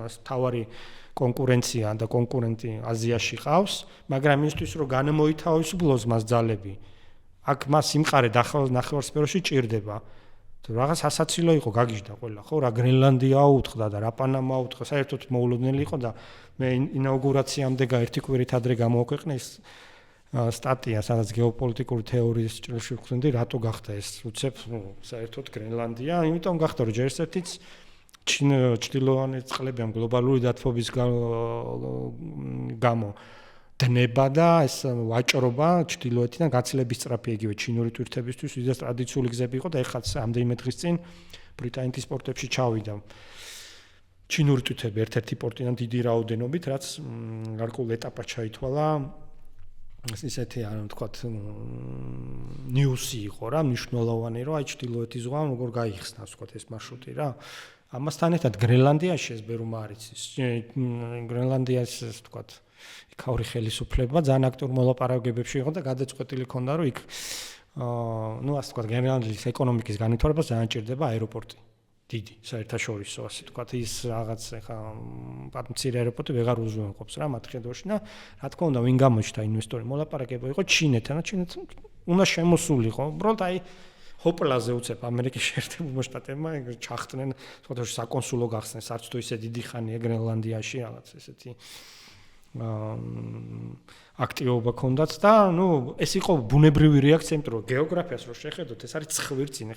მას თავარი კონკურენცია და კონკურენტი აზიაში ყავს, მაგრამ იმისთვის რომ განმოითავისუფლოს მას ძალები, აქ მას სიმყარე ნახევარსფეროში ჭირდება. რაღაც ასაცილო იყო გაგიჟდა ყველა, ხო, რა გრენლანდია აუთხდა და რა პანამა აუთხდა, საერთოდ მოულოდნელი იყო და მე ინაუგურაციამდე ერთი კვირით ადრე გამოვაქვეყნე ის სტატია, სადაც გეოპოლიტიკური თეორიის ჭრილში ვხვდები, რატო გახდა ეს უცებ საერთოდ გრენლანდია, იმიტომ გახდა რომ ჯერ ერთიც ჩრდილოვანი წყლები ამ გლობალური დათბობის გამო დნება და ეს ვაჭრობა ჩრდილოეთიდან გაცილების სწრაფი იგივე ჩინური ტვირთებისთვის ვიზა ტრადიციული გზები იყო და ეხლაც ამდენიმე დღის წინ ბრიტანეთის პორტებში ჩავიდა ჩინური ტვირთები ერთ-ერთი პორტიდან დიდი რაოდენობით, რაც გარკვეულ ეტაპად ჩაითვალა ისეთი არ ვთქვათ ნიუსი იყო რა, მნიშვნელოვანი რომ აი ჩრდილოეთის ზღვამ როგორ გაიხსნა ვთქვათ ეს მარშრუტი რა. ამასთან ერთად გრენლანდიაში ეს ბერუმა არ იცის. გრენლანდიაში ეს ვთქვათ იქაური ხელისუფლება ძალიან აქტიურ მოლაპარაკებებში იყო და გადაწყვეტილი ჰქონდა რომ იქ ну ასე ვთქვათ გრენლანდიის ეკონომიკის განვითარებას ძალიან ჭირდება აეროპორტი. დიდი საერთაშორისო ასე ვთქვათ ის რაღაც ეხა მცირე აეროპორტი ვეღარ უზრუნველყოფს რა მათ ხედვაში და რა თქმა უნდა ვინ გამოჩნდა ინვესტორი მოლაპარაკება იყო ჩინეთთან და ჩინეთს უნდა შემოსულიყო უბრალოდ აი ჰოპლაზე უცებ ამერიკის შეერთებულმა შტატებმა ჩახტნენ სხვადასხვა საკონსულო გახსნეს არც თუ ისე დიდი ხანია გრენლანდიაში რაღაც ესეთი აქტივობა ქონდათ და ნუ ეს იყო ბუნებრივი რეაქცია იმიტომ რომ გეოგრაფიას რო შეხედოთ ეს არის ცხვირწინე